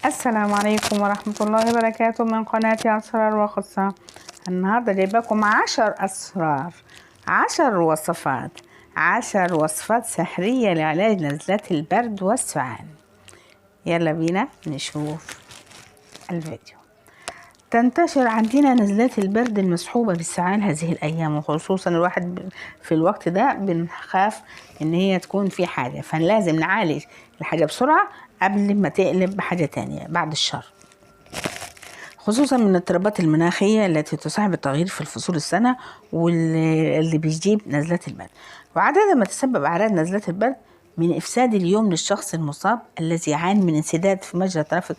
السلام عليكم ورحمة الله وبركاته من قناة أسرار وقصة. النهاردة جايباكم 10 أسرار، 10 وصفات، 10 وصفات سحرية لعلاج نزلات البرد والسعال. يلا بينا نشوف الفيديو. تنتشر عندنا نزلات البرد المصحوبة بالسعال هذه الأيام، وخصوصا الواحد في الوقت ده بنخاف إن هي تكون في حاجة، فلازم نعالج الحاجة بسرعة قبل ما تقلب بحاجة تانية بعد الشر، خصوصا من الاضطرابات المناخية التي تصاحب التغيير في فصول السنة واللي بيجيب نزلات البرد. وعادة ما تسبب أعراض نزلات البرد من إفساد اليوم للشخص المصاب الذي يعاني من انسداد في مجرى التنفس.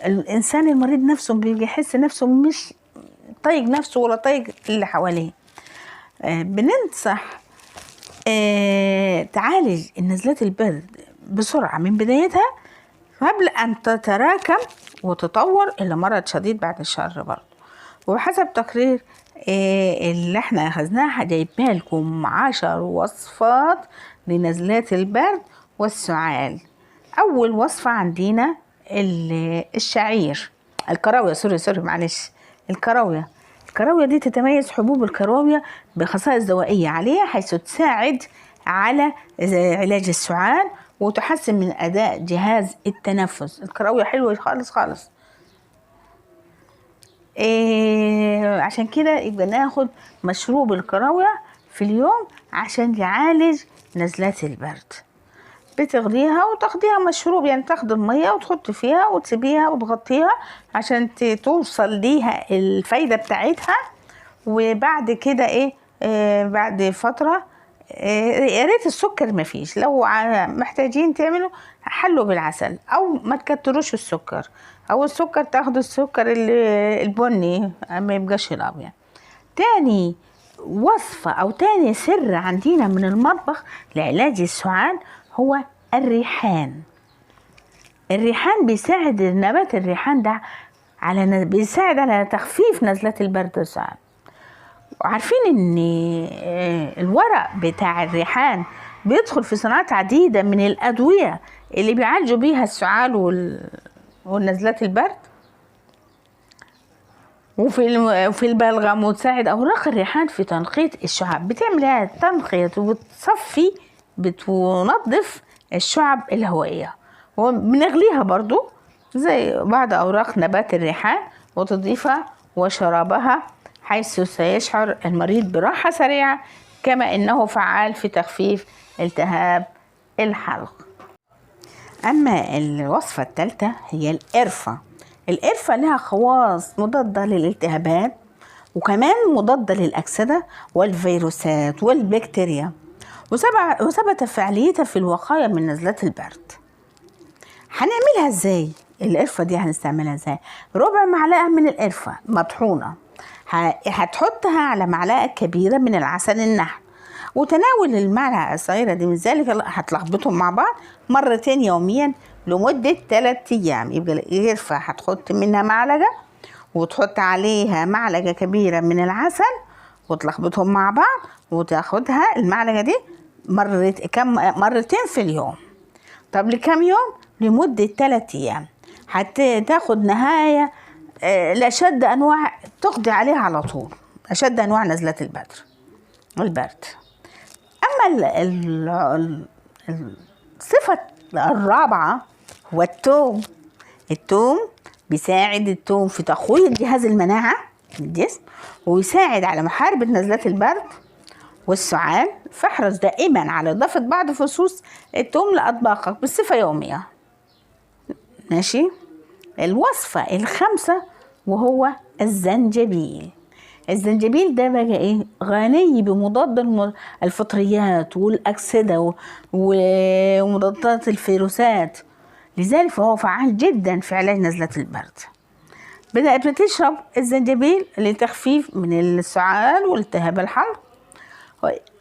الإنسان المريض نفسه بيحس نفسه مش طايق نفسه ولا طايق اللي حواليه. بننصح تعالج نزلات البرد بسرعة من بدايتها قبل أن تتراكم وتطور إلى مرض شديد بعد الشر برضه. وبحسب تقرير اللي احنا أخذناها جايبها لكم 10 وصفات لنزلات البرد والسعال. أول وصفة عندنا الشعير، الكراوية، سوري معلش، الكراوية دي تتميز حبوب الكراوية بخصائص دوائية عليها، حيث تساعد على علاج السعال وتحسن من أداء جهاز التنفس. الكراوية حلوة خالص. عشان كده يبقى ناخد مشروب الكراوية في اليوم عشان يعالج نزلات البرد. بتغليها وتاخديها مشروب، يعني تاخد المية وتحط فيها وتسيبيها وتغطيها عشان توصل ليها الفايدة بتاعتها. وبعد كده بعد فترة يا ريت السكر مفيش، لو محتاجين تعملوا حلوا بالعسل او ما تكتروش السكر، او السكر تاخدوا السكر البني ما يبقاش الابيض. تاني وصفة او تاني سر عندنا من المطبخ لعلاج السعال هو الريحان. الريحان بيساعد، نبات الريحان ده بيساعد على تخفيف نزلات البرد والسعال. وعارفين ان الورق بتاع الريحان بيدخل في صناعات عديدة من الأدوية اللي بيعالجوا بيها السعال والنزلات البرد. وفي البلغم، وتساعد أوراق الريحان في تنقية الشعب، بتعمل تنقية وبتصفي بتنظف الشعب الهوائية. وبنغليها برضو زي بعض أوراق نبات الريحان وتضيفها وشرابها، حيث سيشعر المريض براحة سريعة، كما إنه فعال في تخفيف التهاب الحلق. أما الوصفة الثالثة هي القرفة. القرفة لها خواص مضادة للالتهابات، وكمان مضادة للأكسدة والفيروسات والبكتيريا، وثبت فعاليتها في الوقاية من نزلات البرد. هنعملها ازاي؟ القرفة دي هنستعملها ازاي؟ ربع معلقة من القرفة مطحونة هتحطها على معلقة كبيرة من العسل النحل، وتناول المعلقة الصغيرة دي من ذلك هتلخبطهم مع بعض مرتين يوميا لمدة 3 أيام. يبقى القرفة هتحط منها معلقة وتحط عليها معلقة كبيرة من العسل وتلخبطهم مع بعض، وتاخدها المعلقة دي مرتين في اليوم. طب لكم يوم؟ لمدة 3 أيام. هتاخد نهاية لأشد أنواع تقضي عليها على طول، أشد أنواع نزلات البرد. أما الصفة الرابعة هو التوم بيساعد في تقوية جهاز المناعة الجسم، ويساعد على محاربة نزلات البرد والسعال. فاحرص دائما على إضافة بعض فصوص التوم لأطباقك بصفة يومية. ماشي. الوصفة الخامسة وهو الزنجبيل. الزنجبيل ده بقى غني بمضاد الفطريات والأكسدة ومضادات الفيروسات، لذلك فهو فعال جدا في علاج نزلات البرد. بدأت بتشرب الزنجبيل لتخفيف من السعال والتهاب الحلق.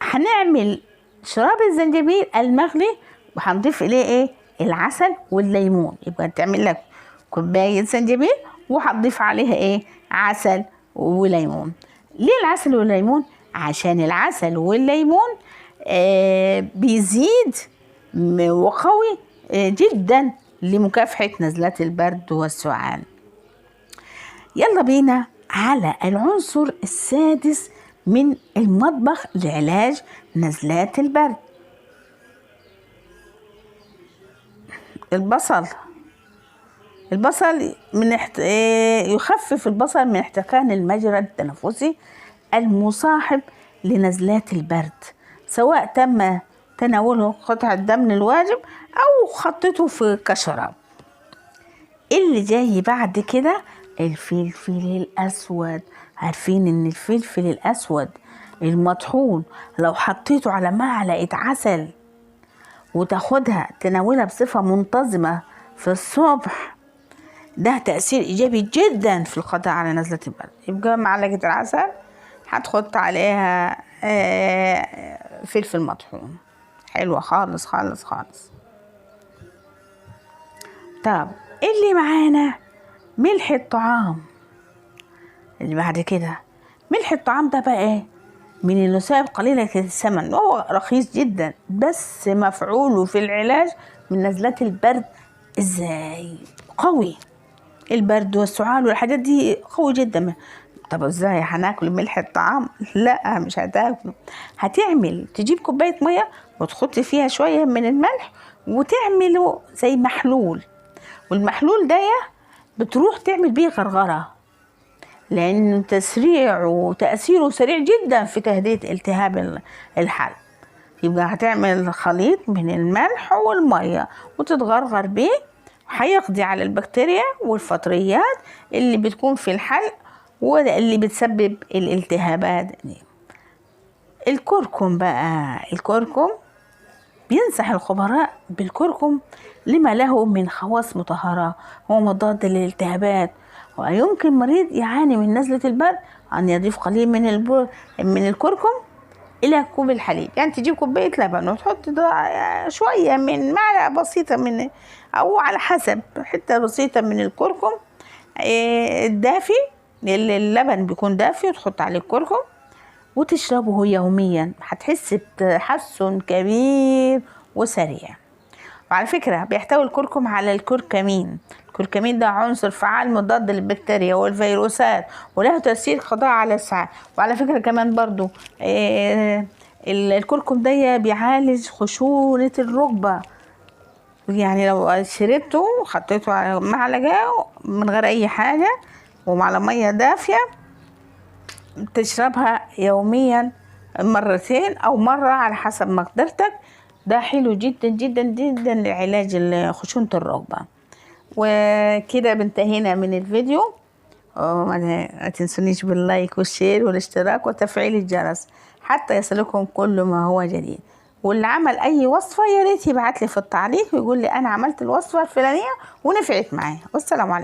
هنعمل شراب الزنجبيل المغلي وهنضيف إليه العسل والليمون. يبقى تعمل لك كوباية زنجبيل وهتضيف عليها عسل وليمون. ليه العسل والليمون؟ عشان العسل والليمون بيزيد وقوي جدا لمكافحة نزلات البرد والسعال. يلا بينا على العنصر السادس من المطبخ لعلاج نزلات البرد. البصل يخفف البصل من احتقان المجرى التنفسي المصاحب لنزلات البرد، سواء تم تناوله قطع الدم الواجب أو خطته في كشراب. اللي جاي بعد كده الفلفل الأسود. عارفين إن الفلفل الأسود المطحون لو حطيته على معلقة عسل وتاخدها تناولها بصفة منتظمة في الصبح، ده تأثير إيجابي جدا في القضاء على نزلة البرد. يبقى معلقة العسل هتحط عليها فلفل مطحون، حلوة خالص خالص خالص. طب اللي معانا ملح الطعام. اللي بعد كده ملح الطعام ده بقى ايه؟ من النسائب قليلة الثمن، وهو رخيص جدا، بس مفعوله في العلاج من نزلات البرد ازاي؟ قوي. البرد والسعال والحاجات دي قوي جدا. طب ازاي هناكل ملح الطعام؟ لا مش هتاكله. تجيب كوباية مية وتحط فيها شوية من الملح وتعمله زي محلول، والمحلول ده بتروح تعمل بيه غرغرة، لأن تسريعه وتأثيره سريع جدا في تهدئة التهاب الحلق. يبقى هتعمل خليط من الملح والمية وتتغرغر بيه، هيقضي على البكتيريا والفطريات اللي بتكون في الحلق واللي بتسبب الالتهابات دي. الكركم بقى، الكركم بينصح الخبراء بالكركم لما له من خواص مطهرة، هو مضاد للالتهابات، ويمكن مريض يعاني من نزلة البرد أن يضيف قليل من الكركم إلى كوب الحليب. يعني تجيب كوباية لبن وتحط شوية من معلقة بسيطة من، أو على حسب حتة بسيطة من الكركم الدافي، اللبن بيكون دافي، وتحط عليه الكركم وتشربه يوميا، هتحس بتحسن كبير وسريع. وعلى فكرة بيحتوي الكركم على الكركمين. الكركمين ده عنصر فعال مضاد للبكتيريا والفيروسات، وله تأثير قضاء على السعال. وعلى فكرة كمان برضو الكركم ده بيعالج خشونة الركبة. يعني لو شربته وحطيته على معلقة من غير أي حاجة ومع مية دافية، تشربها يوميا مرتين أو مرة على حسب مقدرتك، ده حلو جدا جدا جدا لعلاج خشونة الركبة. وكده بنتهينا من الفيديو. ما تنسونيش باللايك والشير والاشتراك وتفعيل الجرس حتى يصلكم كل ما هو جديد. واللي عمل اي وصفة يا ريت يبعت لي في التعليق ويقول لي انا عملت الوصفة الفلانية ونفعت معايا. والسلام عليكم.